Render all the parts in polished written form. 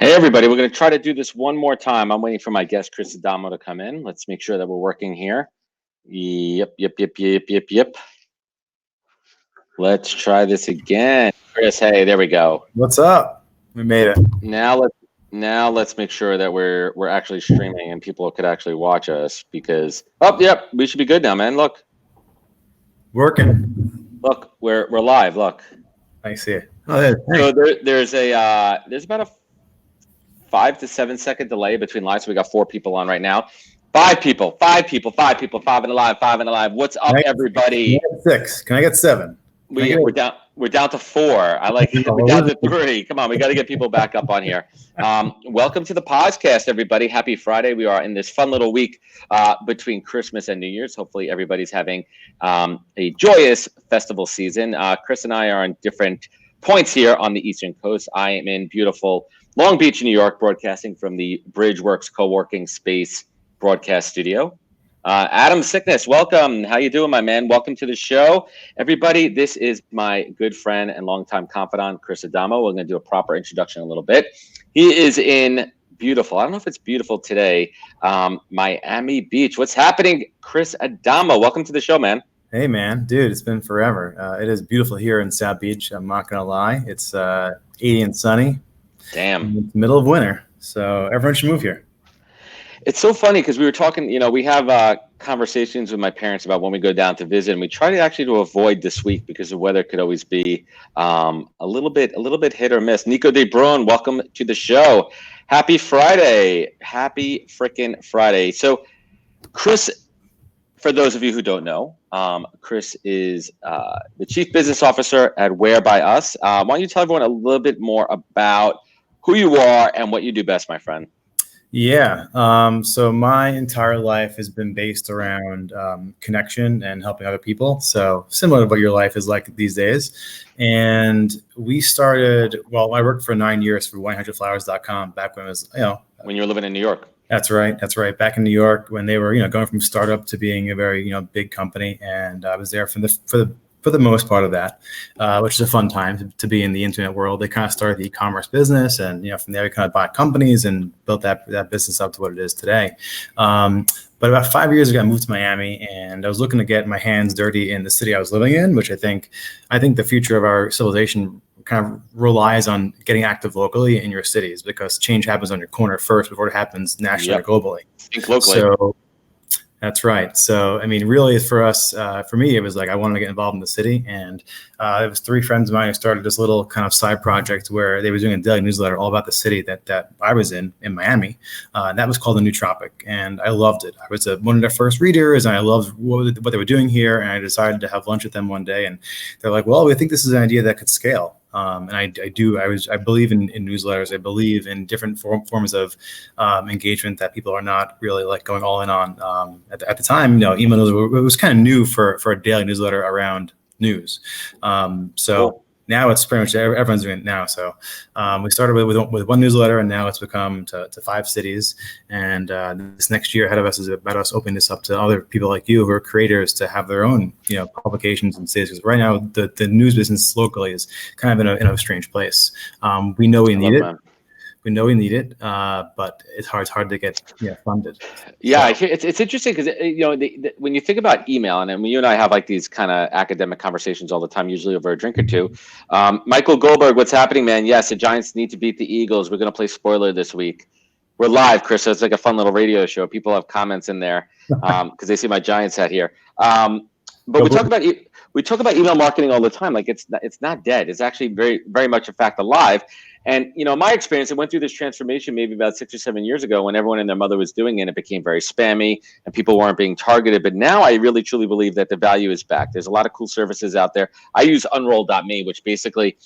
Hey, everybody, we're going to try to do this one more time. I'm waiting for my guest, Chris Adamo, to come in. Let's make sure that we're working here. Yep. Let's try this again. Chris, hey, there we go. What's up? We made it. Now let's make sure that we're actually streaming and people could actually watch us because we should be good now, man. Look, we're live. Look. I see it. Oh, yeah. So there's about a 5 to 7 second delay between live. So we got 4 people on right now. Five people, five in the live. What's up, everybody? 6. Can I get 7? We're down to 4. I like we're down to 3. Come on, we got to get people back up on here. Welcome to the podcast, everybody. Happy Friday. We are in this fun little week between Christmas and New Year's. Hopefully, everybody's having a joyous festival season. Chris and I are on different points here on the Eastern Coast. I am in beautiful Long Beach, New York, broadcasting from the Bridgeworks co-working space broadcast studio. Adam Sickness, welcome. How you doing, my man? Welcome to the show. Everybody, this is my good friend and longtime confidant, Chris Adamo. We're going to do a proper introduction in a little bit. He is in beautiful, I don't know if it's beautiful today, Miami Beach. What's happening, Chris Adamo? Welcome to the show, man. Hey, man. Dude, it's been forever. It is beautiful here in South Beach. I'm not going to lie. It's 80 and sunny. Damn. It's the middle of winter, so everyone should move here. It's so funny because we were talking, we have conversations with my parents about when we go down to visit, and we try to avoid this week because the weather could always be a little bit hit or miss. Nico De Bruin, welcome to the show. Happy Friday. Happy freaking Friday. So Chris, for those of you who don't know, Chris is the Chief Business Officer at Where by Us. Why don't you tell everyone a little bit more about who you are and what you do best, my friend? Yeah. So my entire life has been based around connection and helping other people. So similar to what your life is like these days. And we started, I worked for 9 years for 100flowers.com back when it was, when you were living in New York. That's right. Back in New York when they were, going from startup to being a very, big company. And I was there for the most part of that, which is a fun time to be in the internet world. They kind of started the e-commerce business, and from there we kind of bought companies and built that business up to what it is today. But about 5 years ago, I moved to Miami, and I was looking to get my hands dirty in the city I was living in, which I think the future of our civilization kind of relies on getting active locally in your cities, because change happens on your corner first before it happens nationally or globally. Think locally. So that's right. So, really for us, for me, it was like I wanted to get involved in the city. And it was 3 friends of mine who started this little kind of side project where they were doing a daily newsletter all about the city that I was in Miami. That was called The New Tropic. And I loved it. I was one of their first readers, and I loved what they were doing here. And I decided to have lunch with them one day. And they're like, well, we think this is an idea that could scale. And I believe in newsletters. I believe in different forms of engagement that people are not really like going all in on. At the time, email newsletter, it was kind of new for a daily newsletter around news. So now it's pretty much everyone's doing it now. So we started with one newsletter, and now it's become to 5 cities. And this next year ahead of us is about us opening this up to other people like you who are creators to have their own publications and cities. Because right now the news business locally is kind of in a strange place. We know we need it. We know we need it, but it's hard to get funded. Yeah, so it's interesting because when you think about email, and when you and I have like these kind of academic conversations all the time, usually over a drink or two. Michael Goldberg, what's happening, man? Yes, the Giants need to beat the Eagles. We're going to play spoiler this week. We're live, Chris. So it's like a fun little radio show. People have comments in there because they see my Giants hat here. But we talk about email marketing all the time. Like it's not dead. It's actually very, very much in fact alive. And my experience, I went through this transformation maybe about 6 or 7 years ago when everyone and their mother was doing it. It became very spammy and people weren't being targeted. But now I really truly believe that the value is back. There's a lot of cool services out there. I use unroll.me, which basically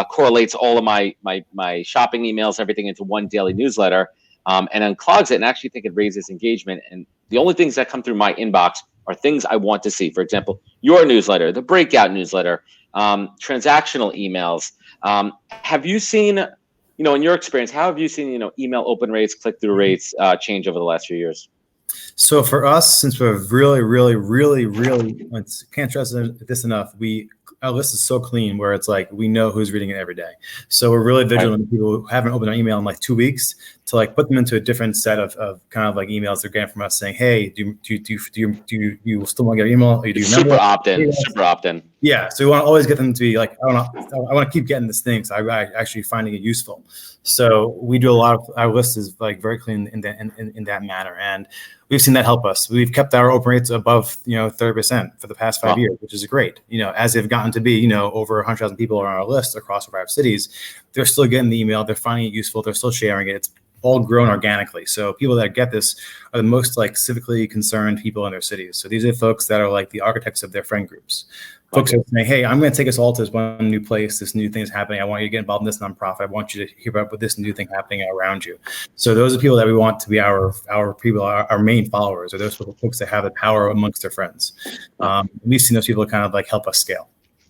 correlates all of my shopping emails, everything into one daily newsletter, and unclogs it, and actually think it raises engagement. And the only things that come through my inbox are things I want to see. For example, your newsletter, the breakout newsletter, transactional emails. Have you seen, in your experience, how have you seen, email open rates, click-through rates change over the last few years? So for us, since we're really, really, really, really, can't stress this enough, we our list is so clean where it's like we know who's reading it every day. So we're really vigilant with people who haven't opened our email in like 2 weeks to like put them into a different set of kind of like emails they're getting from us saying, hey, do you still want to get an email? Or do you remember? Super opt-in. Yeah, so we want to always get them to be like, I want to keep getting this thing. So I actually finding it useful. So we do a lot of, our list is like very clean in that manner, and we've seen that help us. We've kept our open rates above 30% for the past 5 years, which is great. As they've gotten to be over 100,000 people are on our list across 5 cities, they're still getting the email, they're finding it useful, they're still sharing it. It's all grown organically. So people that get this are the most like civically concerned people in their cities. So these are folks that are like the architects of their friend groups. Folks are saying, hey, I'm going to take us all to this one new place. This new thing is happening. I want you to get involved in this nonprofit. I want you to hear about this new thing happening around you. So those are people that we want to be our people, our main followers, or those folks that have the power amongst their friends. We've seen those people kind of like help us scale.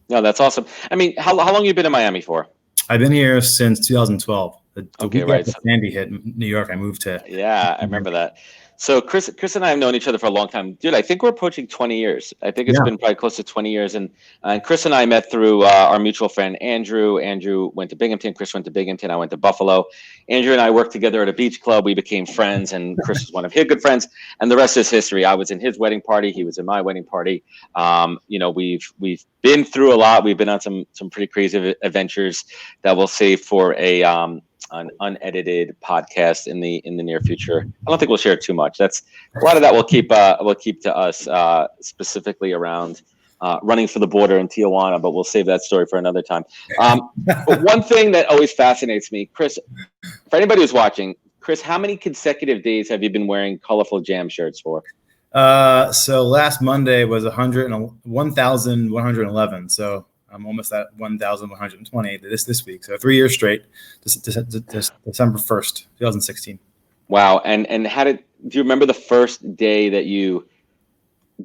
No, that's awesome. I mean, how long have you been in Miami for? I've been here since 2012. The okay, week right. after Sandy hit New York, I moved to. Yeah, I remember that. So Chris and I have known each other for a long time. Dude, I think we're approaching 20 years. I think it's been probably close to 20 years. And Chris and I met through our mutual friend, Andrew. Andrew went to Binghamton. Chris went to Binghamton. I went to Buffalo. Andrew and I worked together at a beach club. We became friends, and Chris was one of his good friends. And the rest is history. I was in his wedding party. He was in my wedding party. We've been through a lot. We've been on some pretty crazy adventures that we'll save for an unedited podcast in the near future. I don't think we'll share too much. That's a lot of that we'll keep to us, specifically around running for the border in Tijuana, but we'll save that story for another time. But one thing that always fascinates me, Chris, for anybody who's watching, Chris, how many consecutive days have you been wearing colorful jam shirts for? So last Monday was 1,111. So I'm almost at 1,120 this week. So 3 years straight, December 1st, 2016. Wow. And do you remember the first day that you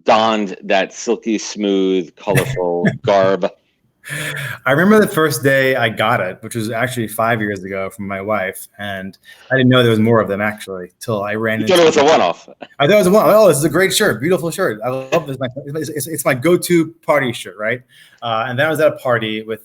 donned that silky smooth, colorful garb? I remember the first day I got it, which was actually 5 years ago from my wife. And I didn't know there was more of them actually till I ran into it. You thought it was a one-off. I thought it was a one-off. Oh, this is a great shirt. Beautiful shirt. I love this. It's my go-to party shirt, right? And then I was at a party with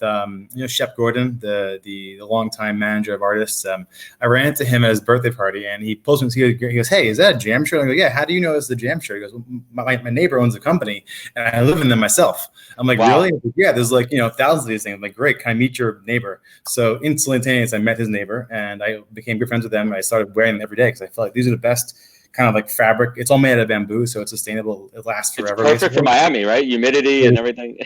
Shep Gordon, the longtime manager of artists. I ran into him at his birthday party, and he pulls me. He goes, "Hey, is that a jam shirt?" I go, "Yeah." "How do you know it's the jam shirt?" He goes, well, my neighbor owns a company, and I live in them myself. I'm like, wow. Really? Yeah. There's like thousands of these things. I'm like, great. Can I meet your neighbor? So instantaneously, I met his neighbor, and I became good friends with them. I started wearing them every day because I felt like these are the best kind of like fabric. It's all made out of bamboo, so it's sustainable. It lasts forever. It's perfect for Miami, right? Humidity and everything.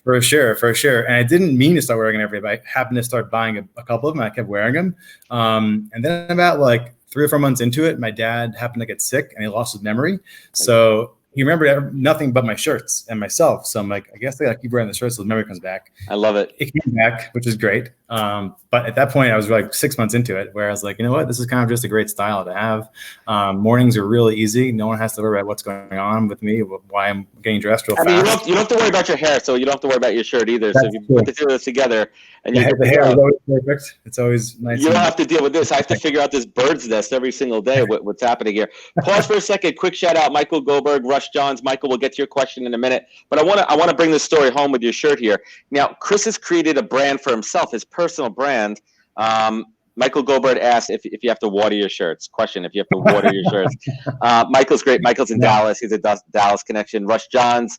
For sure. And I didn't mean to start wearing them every day, but I happened to start buying a couple of them. I kept wearing them. And then about like 3 or 4 months into it, my dad happened to get sick and he lost his memory. So he remembered nothing but my shirts and myself. So I'm like, I guess I gotta keep wearing the shirts so the memory comes back. I love it. It came back, which is great. But at that point, I was like 6 months into it, where I was like, you know what, this is kind of just a great style to have. Mornings are really easy. No one has to worry about what's going on with me, why I'm getting dressed real fast. You don't have to worry about your hair, so you don't have to worry about your shirt either. That's so if you put the two of us together, and the hair is always perfect. It's always nice. You don't have to deal with this. I have to figure out this bird's nest every single day. What's happening here? Pause for a second. Quick shout out, Michael Goldberg, Rush Johns. Michael, we'll get to your question in a minute, but I want to bring this story home with your shirt here. Now, Chris has created a brand for himself, his personal brand. Michael Goldberg asked if you have to water your shirts. Question: if you have to water your shirts. Michael's great. Michael's in Dallas. He's a Dallas connection. Rush Johns,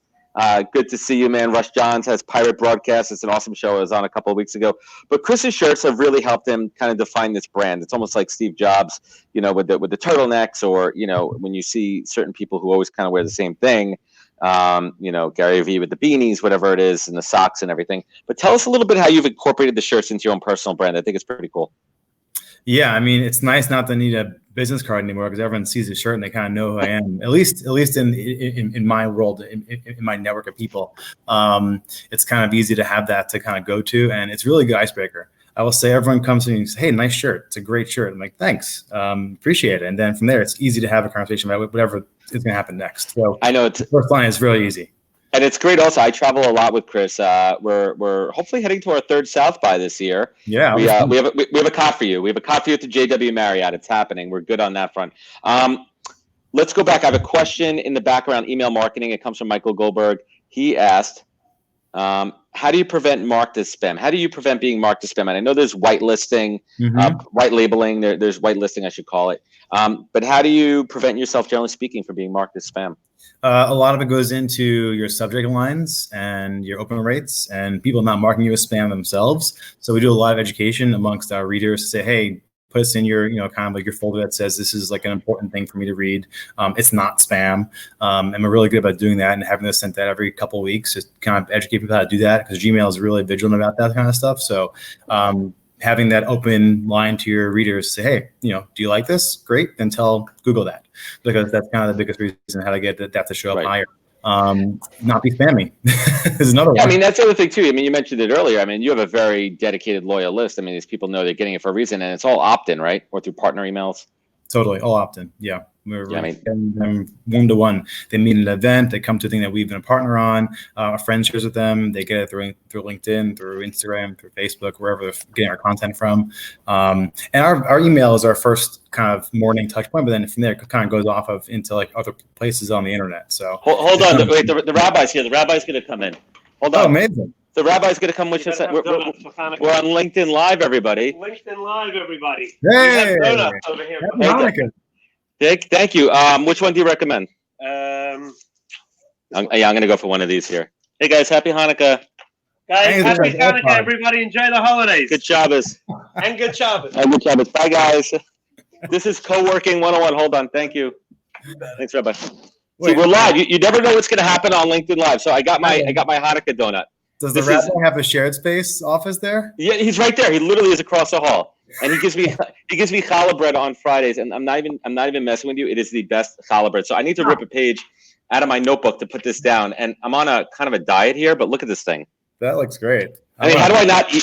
good to see you, man. Rush Johns has Pirate Broadcast. It's an awesome show. I was on a couple of weeks ago. But Chris's shirts have really helped him kind of define this brand. It's almost like Steve Jobs, with the turtlenecks, or when you see certain people who always kind of wear the same thing. Gary Vee with the beanies, whatever it is, and the socks and everything. But tell us a little bit how you've incorporated the shirts into your own personal brand. I think it's pretty cool. Yeah, I mean, it's nice not to need a business card anymore because everyone sees the shirt and they kind of know who I am. At least in my world, in my network of people, it's kind of easy to have that to kind of go to, and it's really a good icebreaker. I will say everyone comes to me and says, "Hey, nice shirt. It's a great shirt." I'm like, "Thanks, appreciate it." And then from there, it's easy to have a conversation about whatever is going to happen next. So I know the first line is really easy. And it's great also. I travel a lot with Chris. We're hopefully heading to our 3rd South by this year. Yeah. We have a cot for you. We have a cot for you at the JW Marriott. It's happening. We're good on that front. Let's go back. I have a question in the background, email marketing. It comes from Michael Goldberg. He asked, How do you prevent marked as spam? How do you prevent being marked as spam? And I know there's whitelisting, white labeling. There's whitelisting, I should call it. But how do you prevent yourself, generally speaking, from being marked as spam? A lot of it goes into your subject lines and your open rates and people not marking you as spam themselves. So we do a lot of education amongst our readers to say, hey, put us in your, kind of like your folder that says this is like an important thing for me to read. It's not spam. And we're really good about doing that and having this sent out every couple of weeks, just kind of educate people how to do that, because Gmail is really vigilant about that kind of stuff. So having that open line to your readers, say, hey, do you like this? Great. Then tell Google that, because that's kind of the biggest reason how to get that to show up higher. Not be spammy is another one. I mean, that's the other thing too. I mean, you mentioned it earlier. I mean, you have a very dedicated, loyal list. I mean, these people know they're getting it for a reason, and it's all opt-in, right? Or through partner emails. Totally, all opt-in. Yeah. We're getting them one-to-one. They meet at an event. They come to a thing that we've been a partner on. A friend shares with them. They get it through LinkedIn, through Instagram, through Facebook, wherever they're getting our content from. And our email is our first kind of morning touch point, but then from there it kind of goes off of into like other places on the internet. So hold on. Wait, the rabbi's here. The rabbi's going to come in. Hold on. Oh, amazing. The rabbi's going to come with us. We're on LinkedIn Live, everybody. LinkedIn Live, everybody. Hey, donuts over here. Thank you. Which one do you recommend? I'm going to go for one of these here. Hey guys, happy Hanukkah. Guys, happy Hanukkah, everybody. Enjoy the holidays. Good Shabbos. And good Shabbos. And good Shabbos. Bye, guys. This is Co-working 101. Hold on. Thank you. Thanks, Rabbi. See, we're live. You never know what's going to happen on LinkedIn Live. So I got my Hanukkah donut. Does the rabbi have a shared space office there? Yeah, he's right there. He literally is across the hall. And he gives me challah bread on Fridays, and I'm not even messing with you. It is the best challah bread. So I need to rip a page out of my notebook to put this down. And I'm on a kind of a diet here, but look at this thing. That looks great. I mean, how do I not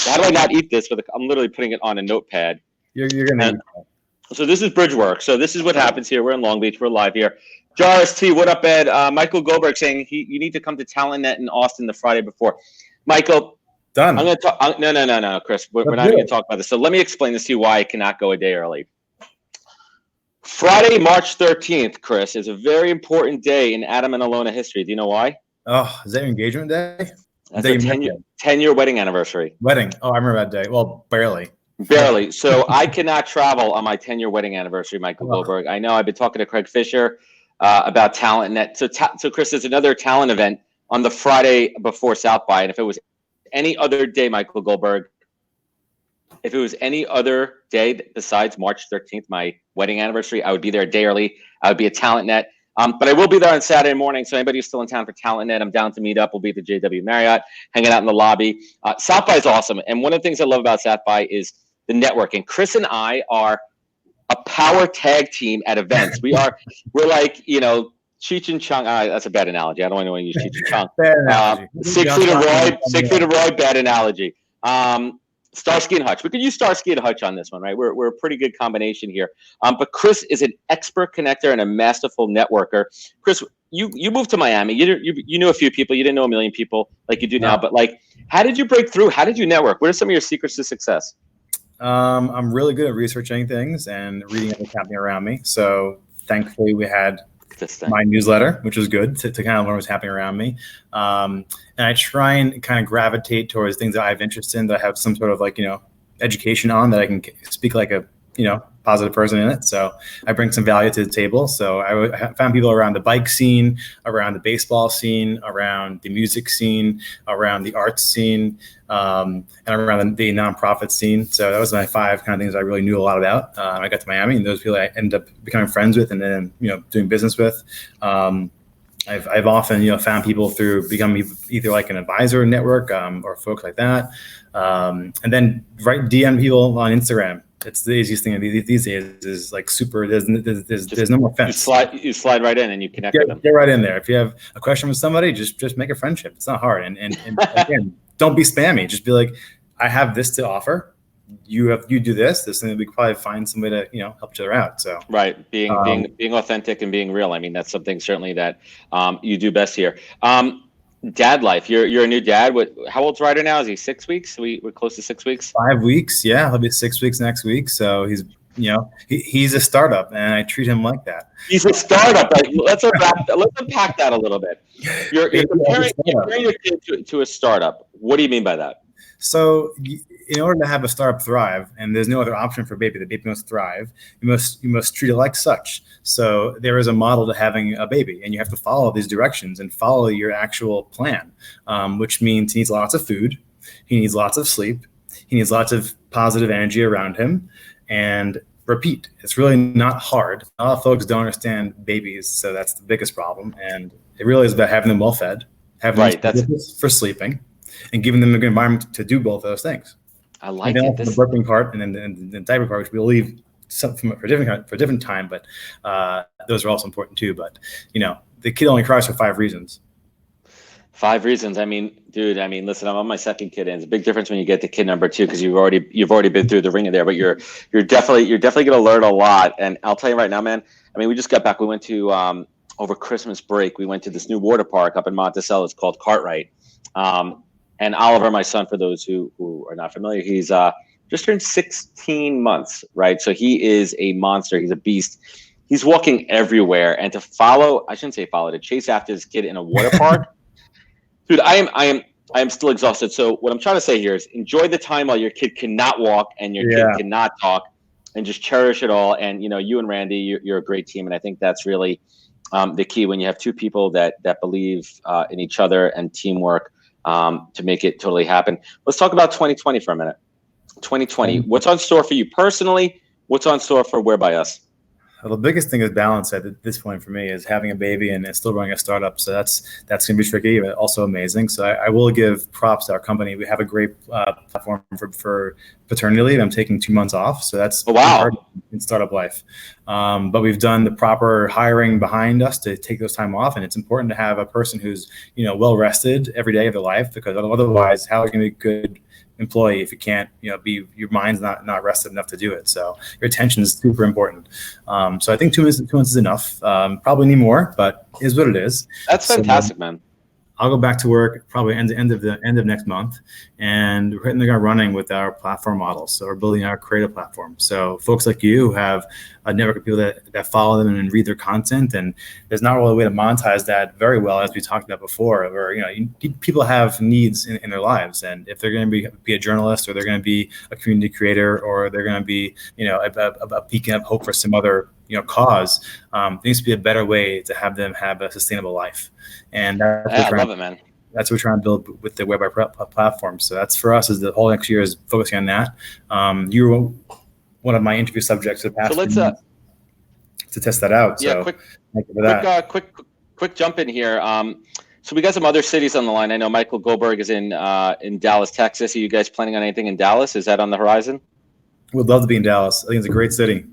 eat this? I'm literally putting it on a notepad. You're gonna eat that. So this is bridge work. So this is what happens here. We're in Long Beach. We're live here. Jarvis T, what up, Ed? Michael Goldberg saying you need to come to TalentNet in Austin the Friday before. Michael. Done. I'm going to talk. No, Chris. We're not going to talk about this. So let me explain this to you why I cannot go a day early. Friday, March 13th, Chris, is a very important day in Adam and Alona history. Do you know why? Oh, is that your engagement day? That's a 10-year wedding anniversary. Wedding. Oh, I remember that day. Well, barely. Barely. So I cannot travel on my 10-year wedding anniversary, Michael Goldberg. I know I've been talking to Craig Fisher about TalentNet. So Chris, there's another talent event on the Friday before South by, and if it was any other day, Michael Goldberg, if it was any other day besides March 13th, my wedding anniversary, I would be there a day early. I would be at TalentNet. But I will be there on Saturday morning. So anybody who's still in town for TalentNet, I'm down to meet up. We'll be at the JW Marriott, hanging out in the lobby. South by is awesome. And one of the things I love about South by is the networking. Chris and I are a power tag team at events. We're like, Cheech and Chong. That's a bad analogy. I don't want to use Cheech and Chong. Bad analogy. Siegfried and Roy, bad analogy. Starsky and Hutch. We could use Starsky and Hutch on this one, right? We're a pretty good combination here. But Chris is an expert connector and a masterful networker. Chris, you moved to Miami. You knew a few people. You didn't know a million people like you do now. But how did you break through? How did you network? What are some of your secrets to success? I'm really good at researching things and reading what's happening around me. So thankfully, we had my newsletter, which was good to kind of learn what's happening around me. And I try and kind of gravitate towards things that I have interest in, that I have some sort of education on, that I can speak like a, positive person in it. So I bring some value to the table. So I found people around the bike scene, around the baseball scene, around the music scene, around the arts scene, and around the nonprofit scene. So that was my 5 kind of things I really knew a lot about. I got to Miami, and those people I ended up becoming friends with, and then doing business with. I've often found people through becoming either like an advisor network or folks like that, and then DM people on Instagram. It's the easiest thing these days. Is like super. There's no more fence. You slide right in and you connect with them. Get right in there. If you have a question with somebody, just make a friendship. It's not hard. And again, don't be spammy. Just be like, I have this to offer. You do this. Thing we could probably find somebody to help each other out. So right, being authentic and being real. I mean, that's something certainly that you do best here. Dad life. You're a new dad. How old's Ryder now? Is he 6 weeks? We're close to 6 weeks. 5 weeks. Yeah, he'll be 6 weeks next week. So he's He's a startup, and I treat him like that. He's a startup. Right? Let's unpack that a little bit. You're comparing your kid to a startup. What do you mean by that? So in order to have a startup thrive, and there's no other option for baby, the baby must thrive, you must treat it like such. So there is a model to having a baby, and you have to follow these directions and follow your actual plan, which means he needs lots of food, he needs lots of sleep, he needs lots of positive energy around him, and repeat. It's really not hard. A lot of folks don't understand babies, so that's the biggest problem. And it really is about having them well fed, having them for sleeping, and giving them a good environment to do both of those things. I like it. The burping part and then the diaper part, which we'll leave for a different time, but those are also important too. But the kid only cries for 5 reasons. 5 reasons. I mean, dude. I mean, listen. I'm on my second kid, and it's a big difference when you get to kid number 2 because you've already been through the ringer there. But you're definitely going to learn a lot. And I'll tell you right now, man. I mean, we just got back. We went to over Christmas break. We went to this new water park up in Monticello. It's called Cartwright. And Oliver, my son, for those who are not familiar, he's just turned 16 months, right? So he is a monster. He's a beast. He's walking everywhere. And to chase after this kid in a water park, dude, I am still exhausted. So what I'm trying to say here is enjoy the time while your kid cannot walk and your kid cannot talk, and just cherish it all. And you and Randy, you're a great team, and I think that's really the key when you have 2 people that believe in each other and teamwork. To make it totally happen. Let's talk about 2020 for a minute. 2020, what's on store for you personally? What's on store for Where By Us? Well, the biggest thing is balance at this point for me is having a baby and still running a startup. So that's going to be tricky, but also amazing. So I will give props to our company. We have a great platform for paternity leave. I'm taking 2 months off. So that's hard in startup life. But we've done the proper hiring behind us to take those time off. And it's important to have a person who's, well rested every day of their life, because otherwise how are you going to be a good employee if you can't, your mind's not rested enough to do it. So your attention is super important. So I think 2 months is enough. Probably need more, but it is what it is. That's fantastic, man. I'll go back to work probably end of next month, and we're hitting the ground running with our platform model. So we're building our creative platform. So folks like you have a network of people that follow them and read their content, and there's not really a way to monetize that very well, as we talked about before. Where people have needs in their lives, and if they're going to be a journalist, or they're going to be a community creator, or they're going to be a beacon of hope for some other cause, there needs to be a better way to have them have a sustainable life. And I love it, man. That's what we're trying to build with the Web platform. So that's for us, is the whole next year is focusing on that. You were one of my interview subjects of the past. So let's to test that out. Yeah, so quick jump in here. So we got some other cities on the line. I know Michael Goldberg is in Dallas, Texas. Are you guys planning on anything in Dallas? Is that on the horizon? We'd love to be in Dallas. I think it's a great city.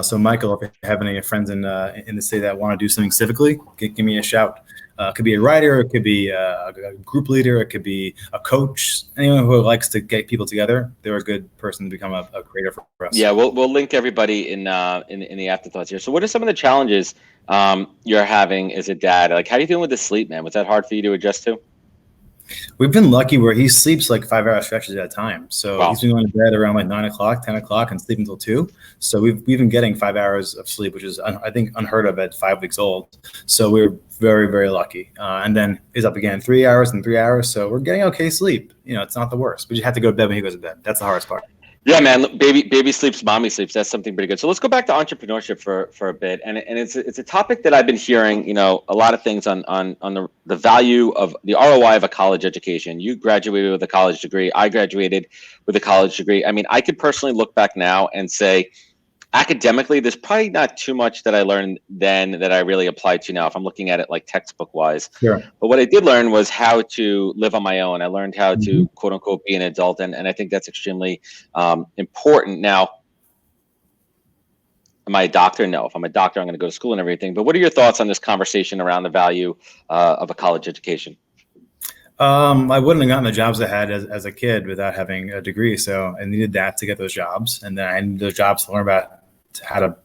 So Michael, if you have any friends in the city that want to do something civically, give me a shout. It could be a writer, it could be a group leader, it could be a coach. Anyone who likes to get people together, they're a good person to become a creator for us. Yeah, we'll link everybody in the afterthoughts here. So what are some of the challenges you're having as a dad? Like, how are you doing with the sleep, man? Was that hard for you to adjust to? We've been lucky where he sleeps like 5-hour stretches at a time. So He's been going to bed around like 9 o'clock, 10 o'clock, and sleeping until 2. So we've been getting 5 hours of sleep, which is, I think, unheard of at 5 weeks old. So we're very, very lucky. And then he's up again 3 hours and 3 hours. So we're getting okay sleep. It's not the worst. We just have to go to bed when he goes to bed. That's the hardest part. Yeah, man. Baby sleeps, mommy sleeps. That's something pretty good. So let's go back to entrepreneurship for a bit, and it's a topic that I've been hearing. A lot of things on the value of the ROI of a college education. You graduated with a college degree. I graduated with a college degree. I mean, I could personally look back now and say, academically, there's probably not too much that I learned then that I really applied to now, if I'm looking at it like textbook wise. Sure. But what I did learn was how to live on my own. I learned how to quote unquote be an adult. And I think that's extremely important. Now, am I a doctor? No. If I'm a doctor, I'm going to go to school and everything. But what are your thoughts on this conversation around the value of a college education? I wouldn't have gotten the jobs I had as a kid without having a degree. So I needed that to get those jobs. And then I needed those jobs to learn about how to,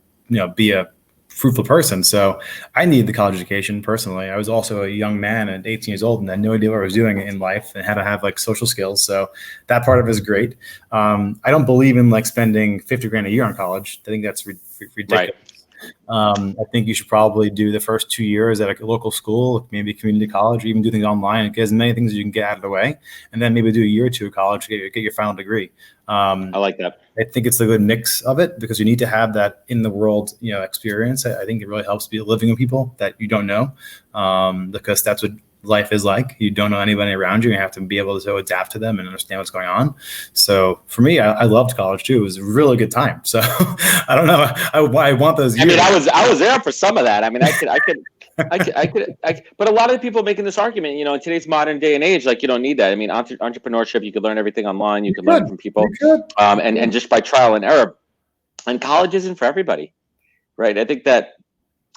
be a fruitful person. So I need the college education personally. I was also a young man at 18 years old and had no idea what I was doing in life and how to have like social skills. So that part of it is great. I don't believe in like spending 50 grand a year on college. I think that's ridiculous. Right. I think you should probably do the first 2 years at a local school, maybe community college, or even do things online and get as many things as you can get out of the way. And then maybe do a year or two of college to get your final degree. I like that. I think it's a good mix of it because you need to have that in the world, experience. I think it really helps be living with people that you don't know, because that's what life is like. You don't know anybody around you. You have to be able to adapt to them and understand what's going on. So for me, I loved college too. It was a really good time. So I don't know. I want those years. I mean, I was there for some of that. I mean, I could, but a lot of the people making this argument, in today's modern day and age, like you don't need that. I mean, entrepreneurship, you could learn everything online. You could learn from people, and just by trial and error. And college isn't for everybody, right? I think that,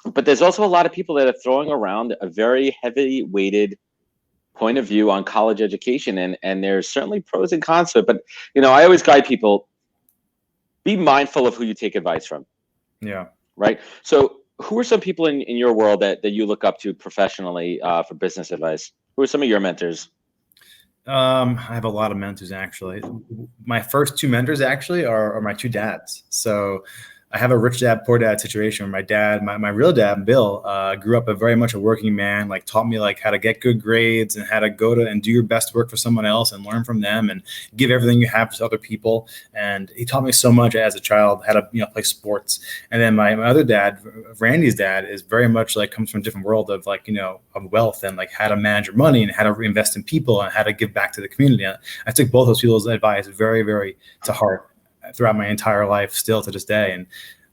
but there's also a lot of people that are throwing around a very heavy weighted point of view on college education, and there's certainly pros and cons to it. But I always guide people: be mindful of who you take advice from. Yeah. Right. So, who are some people in your world that you look up to professionally for business advice? Who are some of your mentors? I have a lot of mentors, actually. My first two mentors actually are my two dads. So I have a rich dad, poor dad situation where my dad, my real dad, Bill, grew up very much a working man, like taught me like how to get good grades and how to go to and do your best work for someone else and learn from them and give everything you have to other people. And he taught me so much as a child, how to, play sports. And then my other dad, Randy's dad, is very much like comes from a different world of like, of wealth and like how to manage your money and how to reinvest in people and how to give back to the community. I took both those people's advice very, very to heart throughout my entire life, still to this day. And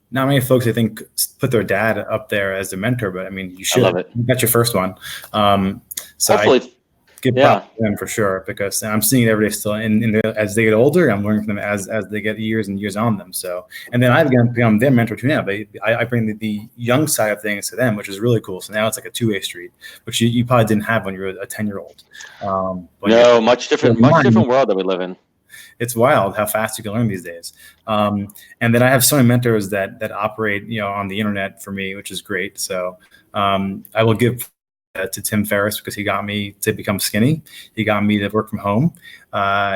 not many folks, I think, put their dad up there as their mentor, but I mean, you should. I love it. That's your first one. So hopefully, I give props to them for sure, because I'm seeing it every day still. And as they get older, I'm learning from them as they get years and years on them. So, and then I've become their mentor too now. But I bring the young side of things to them, which is really cool. So now it's like a two-way street, which you probably didn't have when you were a 10-year-old. No, much different world that we live in. It's wild how fast you can learn these days. And then I have so many mentors that operate, on the internet for me, which is great. So I will give to Tim Ferriss because he got me to become skinny. He got me to work from home.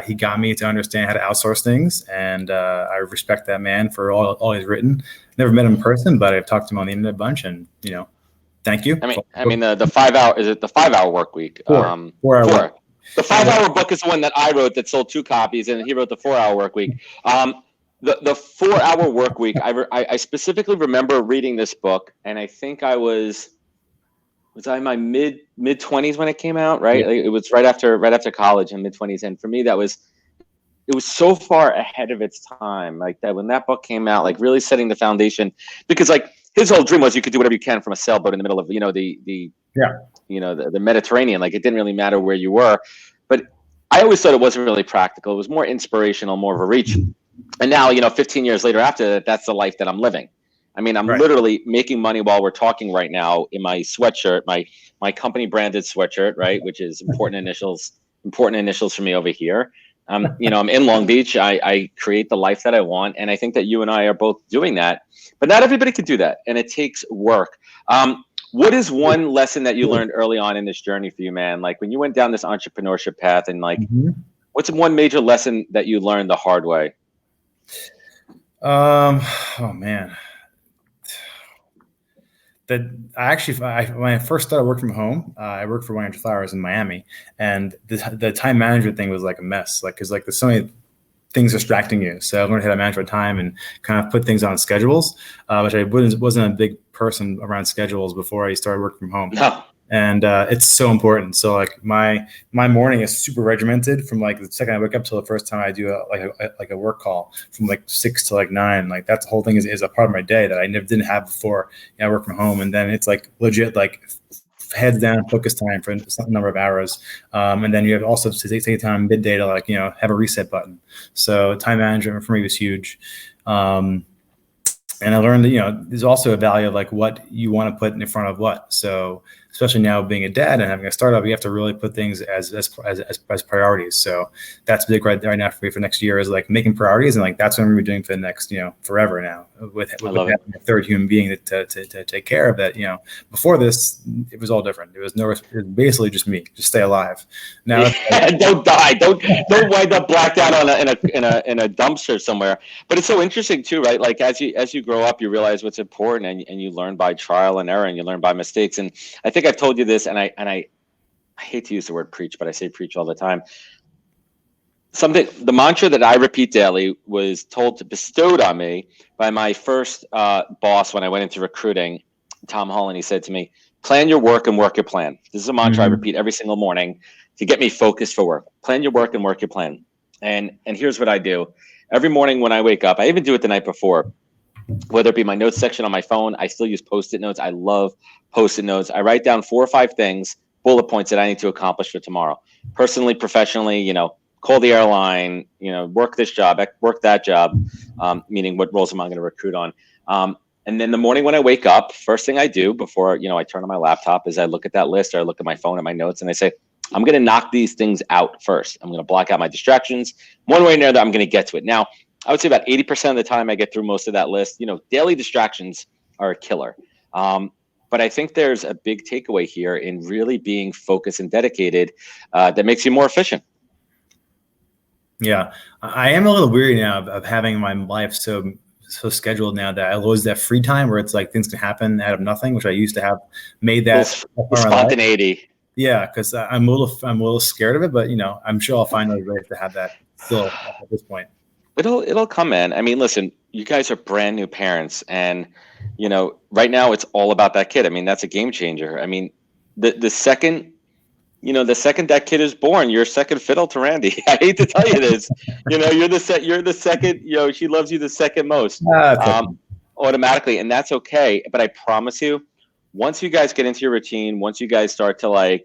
He got me to understand how to outsource things. And I respect that man for all he's written. Never met him in person, but I've talked to him on the internet a bunch. And, thank you. I mean, the 5 hour, is it the 5 hour work week? 4 hour work. The 5 hour book is the one that I wrote that sold 2 copies, and he wrote the 4 hour work week. The 4 hour work week, I specifically remember reading this book, and I think I was I in my mid 20s when it came out, right? Yeah. It was right after college in mid 20s, and for me it was so far ahead of its time. Like that when that book came out, like really setting the foundation, because like his whole dream was you could do whatever you can from a sailboat in the middle of the Mediterranean. Like it didn't really matter where you were, but I always thought it wasn't really practical. It was more inspirational, more of a reach. And now, 15 years later after that, that's the life that I'm living. I mean, I'm literally making money while we're talking right now in my sweatshirt, my company branded sweatshirt, right? Which is important initials for me over here. I'm in Long Beach. I create the life that I want. And I think that you and I are both doing that, but not everybody could do that. And it takes work. What is one lesson that you learned early on in this journey for you, man? Like when you went down this entrepreneurship path and like, what's one major lesson that you learned the hard way? Oh man. When I first started working from home, I worked for 100 Flowers in Miami, and the time management thing was like a mess. Like, cause like there's so many things distracting you. So I learned how to manage my time and kind of put things on schedules, which I wasn't a big person around schedules before I started working from home. No. And it's so important. So like my morning is super regimented from like the second I wake up till the first time I do a work call from like 6 to like 9. Like that's the whole thing is a part of my day that I didn't have before. I work from home, and then it's like legit like heads down focus time for some number of hours. And then you have also to take time midday to like, have a reset button. So time management for me was huge. And I learned that, there's also a value of like what you want to put in front of what. So especially now being a dad and having a startup, you have to really put things as priorities. So that's big right now for me for next year, is like making priorities, and like that's what we're doing for the next, forever now, with having a third human being to take care of that. Before this, it was all different. It was basically just me, just stay alive. Now, don't die, don't wind up blacked out in a dumpster somewhere. But it's so interesting too, right? Like as you grow up, you realize what's important, and you learn by trial and error, and you learn by mistakes. And I think I've told you this, and I hate to use the word preach, but I say preach all the time. The mantra that I repeat daily was bestowed on me by my first boss when I went into recruiting, Tom Holland. He said to me, plan your work and work your plan. This is a mantra I repeat every single morning to get me focused for work. Plan your work and work your plan. And here's what I do. Every morning when I wake up, I even do it the night before, whether it be my notes section on my phone. I still use Post-it notes. I love Post-it notes. I write down 4 or 5 things, bullet points that I need to accomplish for tomorrow. Personally, professionally, call the airline, work this job, work that job, meaning what roles am I going to recruit on? And then the morning when I wake up, first thing I do before, I turn on my laptop is I look at that list, or I look at my phone at my notes, and I say, I'm going to knock these things out first. I'm going to block out my distractions. One way or another, I'm going to get to it. Now, I would say about 80% of the time I get through most of that list. Daily distractions are a killer. But I think there's a big takeaway here in really being focused and dedicated that makes you more efficient. Yeah, I am a little weary now of having my life so scheduled now that I lose that free time where it's like things can happen out of nothing, which I used to have made that spontaneity. Yeah, because I'm a little scared of it, but I'm sure I'll find other ways to have that still at this point. It'll come in. I mean, listen, you guys are brand new parents, and right now it's all about that kid. I mean, that's a game changer. I mean, the second that kid is born, you're second fiddle to Randy. I hate to tell you this. You're the second. She loves you the second most, automatically, and that's okay. But I promise you, once you guys get into your routine, once you guys start to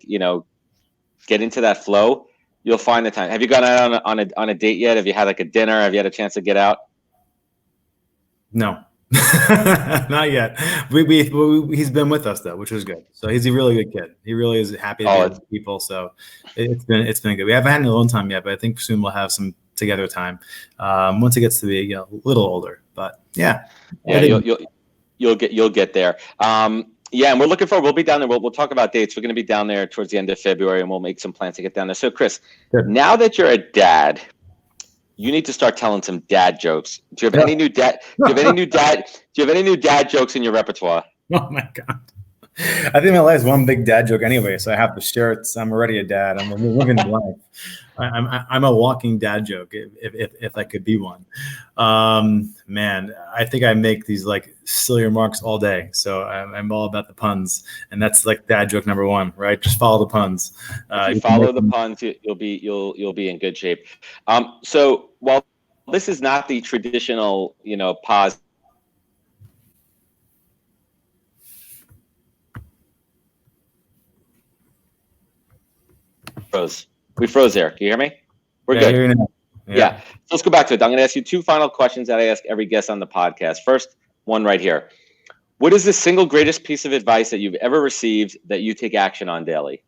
get into that flow, you'll find the time. Have you gone out on a date yet? Have you had like a dinner? Have you had a chance to get out? No, not yet. He's been with us though, which was good. So he's a really good kid. He really is happy to be with people. So it's been good. We haven't had any alone time yet, but I think soon we'll have some together time once it gets to be a little older. But yeah, you'll get there. Yeah, and we're looking forward. We'll be down there. We'll talk about dates. We're going to be down there towards the end of February, and we'll make some plans to get down there. So, Chris, now that you're a dad, you need to start telling some dad jokes. Do you have any new dad? Do you have any new dad jokes in your repertoire? Oh my God! I think my life is one big dad joke anyway. So I have the shirts. I'm already a dad. I'm living life. I'm a walking dad joke if I could be one. Man, I think I make these like silly remarks all day. So I'm all about the puns, and that's like dad joke number 1, right? Just follow the puns. If you follow the puns, you'll be in good shape. So while this is not the traditional, pause. We froze there. Can you hear me? We're good. Yeah. So let's go back to it. I'm going to ask you 2 final questions that I ask every guest on the podcast. First one right here. What is the single greatest piece of advice that you've ever received that you take action on daily?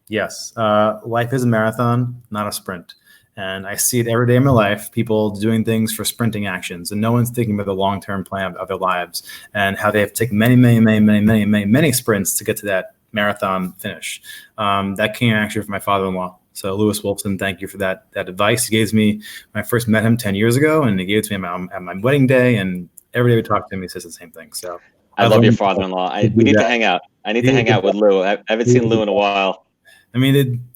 Yes. Life is a marathon, not a sprint. And I see it every day in my life, people doing things for sprinting actions, and no one's thinking about the long-term plan of their lives and how they have to take many sprints to get to that marathon finish. That came actually from my father-in-law. So Lewis Wolfson, thank you for that advice. He gave me when I first met him 10 years ago, and he gave it to me at my wedding day, and every day we talk to him, he says the same thing. So I love your father-in-law. We need to hang out. I need to hang out with Lou. I haven't seen Lou in a while. I mean,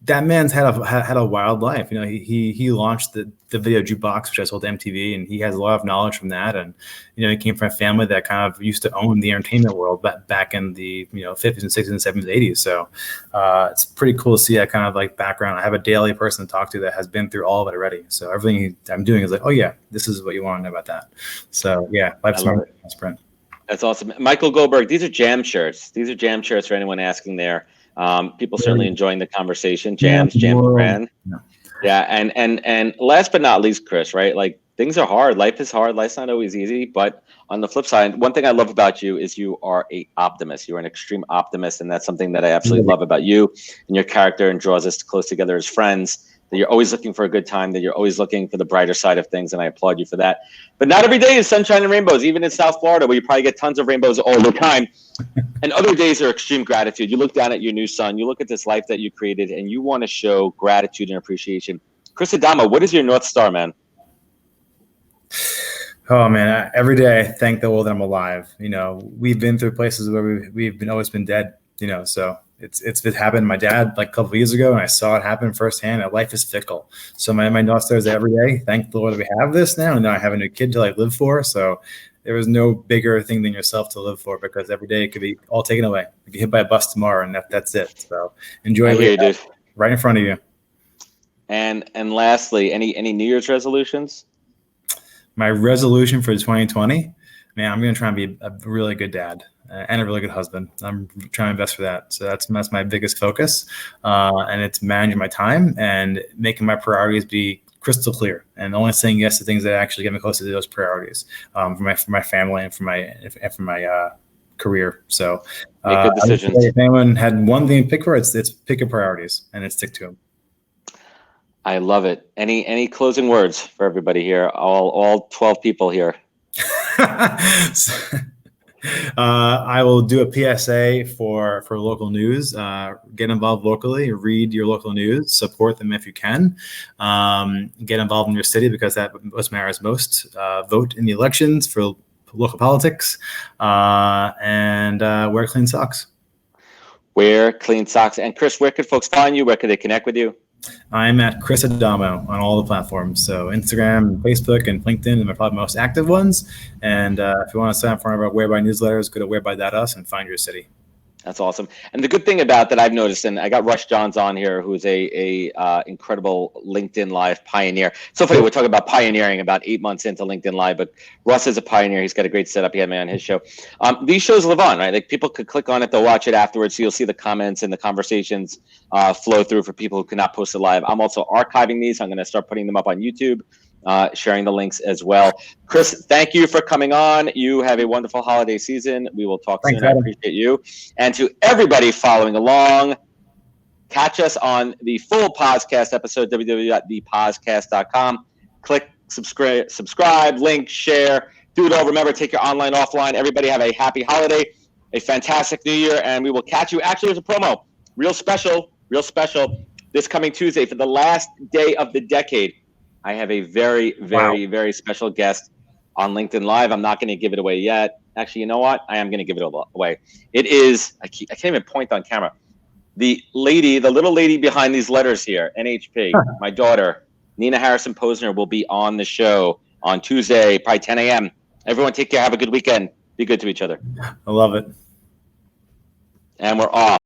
that man's had a wild life. He launched the video jukebox, which I sold to MTV, and he has a lot of knowledge from that. And he came from a family that kind of used to own the entertainment world back in the 50s and 60s and 70s and 80s. So it's pretty cool to see that kind of like background. I have a daily person to talk to that has been through all of it already. So everything I'm doing is like, oh yeah, this is what you want to know about that. So yeah, life's a sprint. That's awesome, Michael Goldberg. These are jam shirts. These are jam shirts for anyone asking there. People certainly enjoying the conversation. Jam brand. Yeah, and last but not least, Chris, right? Like things are hard. Life is hard. Life's not always easy. But on the flip side, one thing I love about you is you are a optimist. You're an extreme optimist, and that's something that I absolutely love about you and your character, and draws us close together as friends. That you're always looking for a good time, that you're always looking for the brighter side of things, and I applaud you for that. But not every day is sunshine and rainbows, even in South Florida, where you probably get tons of rainbows all the time. And other days are extreme gratitude. You look down at your new son, you look at this life that you created, and you want to show gratitude and appreciation. Chris Adamo, what is your North Star, man? Oh man, every day I thank the world that I'm alive. You know, we've been through places where we've been always been dead. You know, so it's happened to my dad like a couple of years ago, and I saw it happen firsthand. That life is fickle. So my North Star is every day, thank the Lord that we have this now, and now I have a new kid to like live for. So there was no bigger thing than yourself to live for, because every day it could be all taken away. You get hit by a bus tomorrow, and that's it. So enjoy it right in front of you. And lastly, any New Year's resolutions? My resolution for 2020, man, I'm going to try and be a really good dad and a really good husband. I'm trying to invest for that. So that's my biggest focus. And it's managing my time and making my priorities be crystal clear, and only saying yes to things that actually get me closer to those priorities for my family and for my career. So make good decisions. If anyone had one thing to pick for, it's pick your priorities and stick to them. I love it. Any closing words for everybody here? All 12 people here. I will do a PSA for local news. Get involved locally. Read your local news. Support them if you can. Get involved in your city, because that what matters most. Vote in the elections for local politics. And wear clean socks. Wear clean socks. And Chris, where could folks find you? Where could they connect with you? I'm at Chris Adamo on all the platforms. So Instagram, Facebook, and LinkedIn are probably the most active ones. And if you want to sign up for one of our Whereby newsletters, go to whereby.us and find your city. That's awesome. And the good thing about that I've noticed, and I got Rush Johns on here, who's a incredible LinkedIn Live pioneer. So funny, we're talking about pioneering about 8 months into LinkedIn Live, but Russ is a pioneer. He's got a great setup. He had me on his show. These shows live on, right? Like, people could click on it, they'll watch it afterwards. So you'll see the comments and the conversations flow through for people who cannot post it live. I'm also archiving these. I'm going to start putting them up on YouTube. Sharing the links as well. Chris, thank you for coming on. You have a wonderful holiday season. We will talk soon. Adam. I appreciate you. And to everybody following along, catch us on the full podcast episode, www.thepodcast.com. Click subscribe, link, share, do it all. Remember, take your online, offline. Everybody have a happy holiday, a fantastic new year, and we will catch you. Actually, there's a promo. Real special, this coming Tuesday for the last day of the decade. I have a very, very, very special guest on LinkedIn Live. I'm not going to give it away yet. Actually, you know what? I am going to give it away. It is, I can't even point on camera. The little lady behind these letters here, NHP, my daughter, Nina Harrison Posner, will be on the show on Tuesday, probably 10 a.m. Everyone take care. Have a good weekend. Be good to each other. I love it. And we're off.